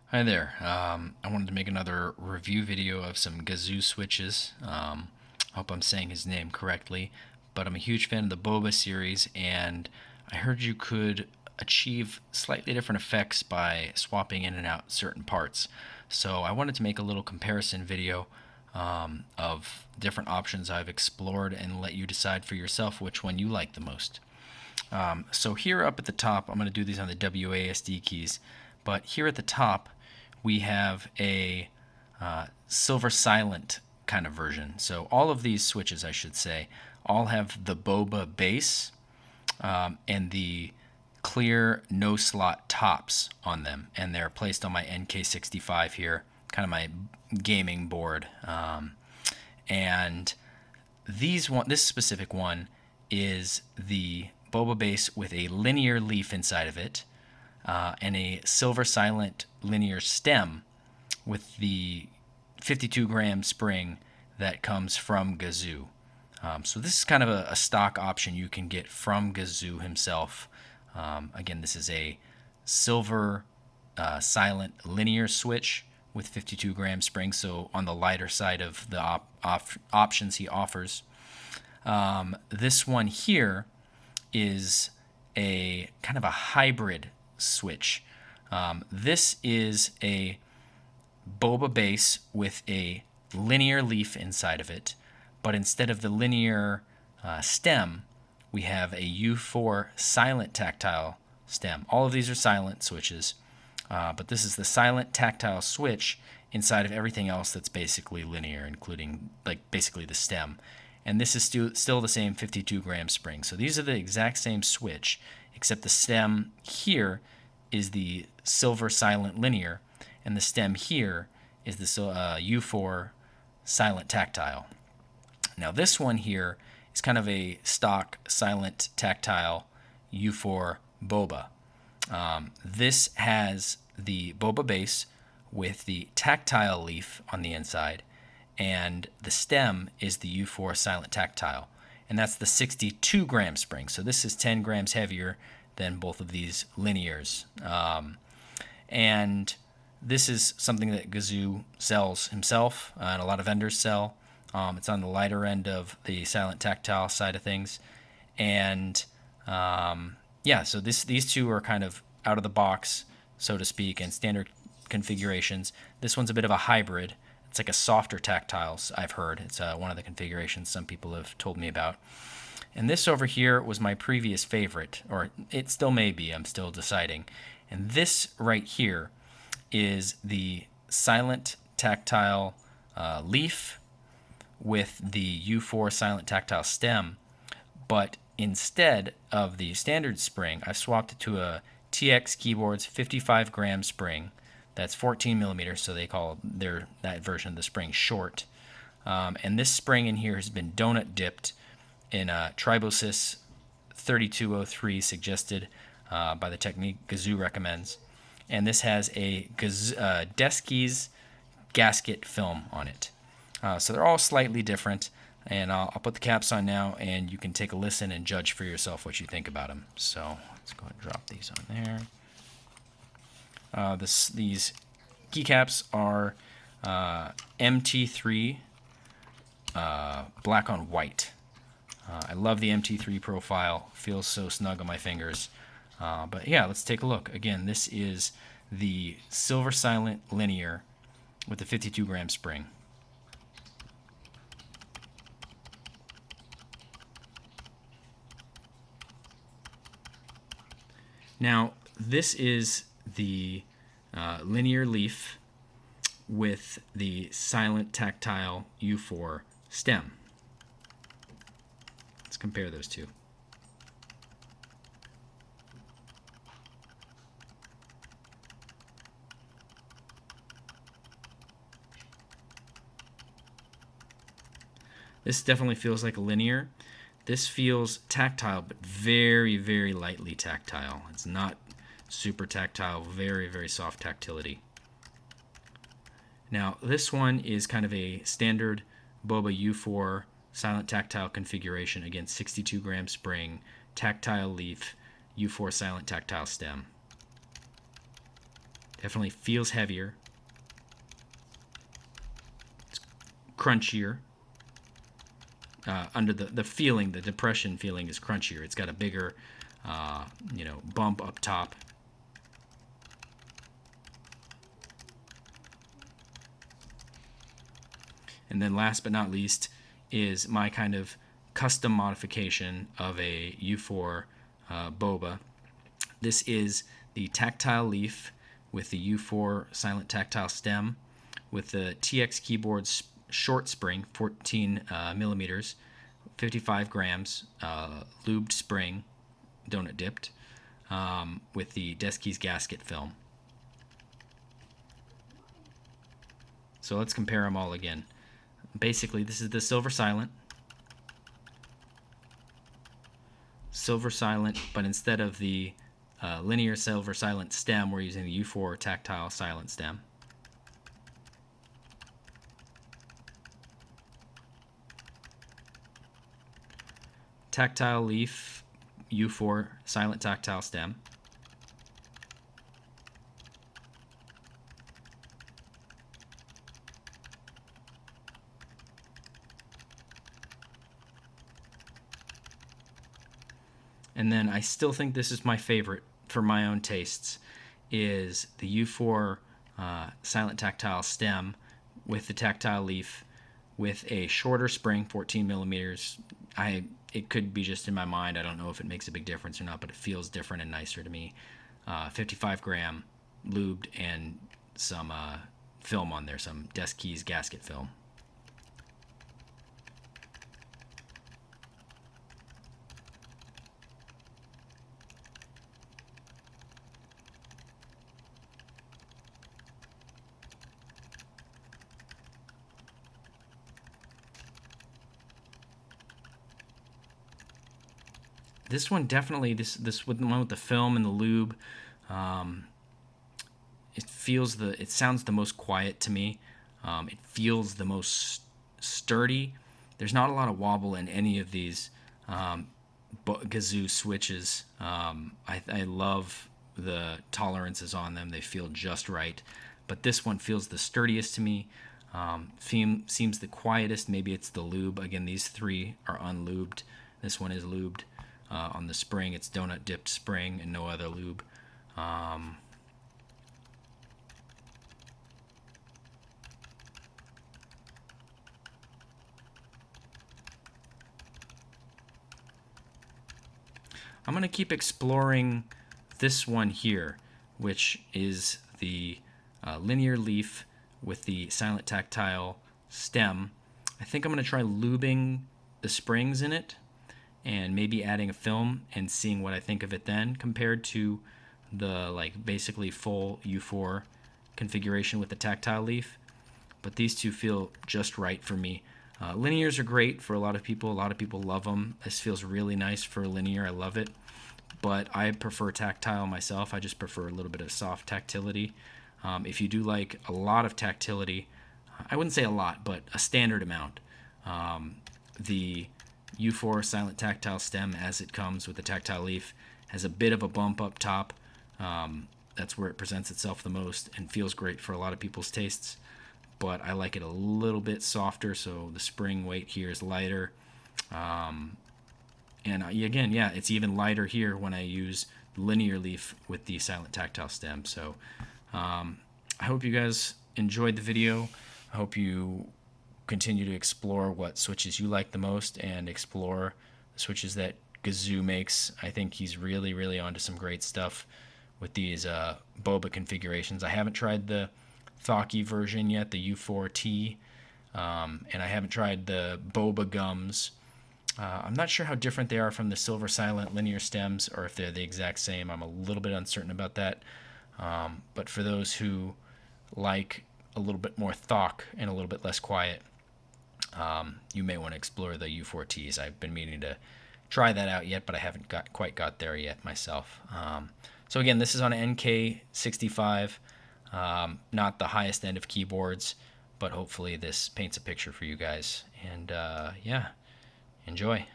Hi there. I wanted to make another review video of some Gazzew switches. I hope I'm saying his name correctly, but I'm a huge fan of the Boba series, and I heard you could achieve slightly different effects by swapping in and out certain parts. So I wanted to make a little comparison video of different options I've explored and let you decide for yourself which one you like the most. So here up at the top, I'm going to do these on the WASD keys, but here at the top, we have a silver silent kind of version. So all of these switches, I should say, all have the Boba base and the clear no slot tops on them, and they're placed on my NK65 here, kind of my gaming board. And this specific one is the Boba base with a linear leaf inside of it, and a silver silent linear stem with the 52 gram spring that comes from Gazzew. So this is kind of a stock option you can get from Gazzew himself. Again, this is a silver silent linear switch with 52 gram spring, so on the lighter side of the options he offers. This one here is a kind of a hybrid switch. This is a Boba base with a linear leaf inside of it, but instead of the linear stem, we have a U4 Silent Tactile stem. All of these are silent switches, but this is the Silent Tactile switch inside of everything else that's basically linear, including basically the stem. And this is still the same 52 gram spring. So these are the exact same switch, except the stem here is the silver silent linear, and the stem here is the U4 Silent Tactile. Now this one here is kind of a stock Silent Tactile U4 Boba. This has the Boba base with the tactile leaf on the inside, and the stem is the U4 Silent Tactile, and that's the 62 gram spring. So this is 10 grams heavier than both of these linears. And this is something that Gazzew sells himself, and a lot of vendors sell. It's on the lighter end of the Silent Tactile side of things. And yeah, so these two are kind of out of the box, so to speak, and standard configurations. This one's a bit of a hybrid. It's like a softer tactiles, I've heard. It's one of the configurations some people have told me about. And this over here was my previous favorite, or it still may be, I'm still deciding. And this right here is the Silent Tactile leaf with the U4 Silent Tactile stem, but instead of the standard spring, I've swapped it to a TX Keyboards 55 gram spring. That's 14 millimeters, so they call that version of the spring short. And this spring in here has been donut dipped in a Tribosys 3203 suggested by the technique Gazzew recommends. And this has a Deskeys Gasket Film on it. So they're all slightly different, and I'll put the caps on now, and you can take a listen and judge for yourself what you think about them. So let's go ahead and drop these on there. These keycaps are MT3 black on white. I love the MT3 profile. Feels so snug on my fingers. But yeah, let's take a look. Again, this is the Silver Silent Linear with the 52 gram spring. Now, this is the linear leaf with the Silent Tactile U4 stem. Let's compare those two. This definitely feels like a linear. This feels tactile, but very, very lightly tactile. It's not super tactile, very, very soft tactility. Now, this one is kind of a standard Boba U4 Silent Tactile configuration. Again, 62 gram spring, tactile leaf, U4 Silent Tactile stem. Definitely feels heavier. It's crunchier. Under the feeling, the depression feeling is crunchier. It's got a bigger, bump up top. And then last but not least is my kind of custom modification of a U4 Boba. This is the tactile leaf with the U4 Silent Tactile stem with the TX keyboard's short spring, 14 millimeters, 55 grams, lubed spring, donut dipped, with the Deskeys Gasket Film. So let's compare them all again. Basically, this is the Silver Silent, but instead of the linear Silver Silent stem, we're using the U4 Tactile Silent stem. Tactile leaf, U4 Silent Tactile stem. And then I still think this is my favorite for my own tastes, is the U4 Silent Tactile stem with the tactile leaf with a shorter spring, 14 millimeters. It could be just in my mind. I don't know if it makes a big difference or not, but it feels different and nicer to me. 55 gram lubed and some film on there, some Deskeys Gasket Film. This one definitely, this one with the film and the lube, it sounds the most quiet to me. It feels the most sturdy. There's not a lot of wobble in any of these Gazzew switches. I love the tolerances on them. They feel just right. But this one feels the sturdiest to me. Seems the quietest. Maybe it's the lube. Again, these three are unlubed. This one is lubed. On the spring, it's donut dipped spring and no other lube. I'm going to keep exploring this one here, which is the linear leaf with the Silent Tactile stem. I think I'm going to try lubing the springs in it and maybe adding a film and seeing what I think of it then, compared to the basically full U4 configuration with the tactile leaf. But these two feel just right for me. Linears are great for a lot of people. A lot of people love them. This feels really nice for linear. I love it. But I prefer tactile myself. I just prefer a little bit of soft tactility. If you do like a lot of tactility, I wouldn't say a lot, but a standard amount, the U4 Silent Tactile stem, as it comes with the tactile leaf, has a bit of a bump up top. That's where it presents itself the most and feels great for a lot of people's tastes. But I like it a little bit softer, so the spring weight here is lighter. And again, yeah, it's even lighter here when I use linear leaf with the Silent Tactile stem. So I hope you guys enjoyed the video. I hope you continue to explore what switches you like the most and explore the switches that Gazzew makes. I think he's really, really onto some great stuff with these Boba configurations. I haven't tried the Thocky version yet, the U4T, and I haven't tried the Boba gums. I'm not sure how different they are from the Silver Silent linear stems, or if they're the exact same. I'm a little bit uncertain about that. But for those who like a little bit more thock and a little bit less quiet, you may want to explore the U4Ts. I've been meaning to try that out yet, but I haven't quite got there yet myself. So again, this is on an NK65, not the highest end of keyboards, but hopefully this paints a picture for you guys. And yeah, enjoy.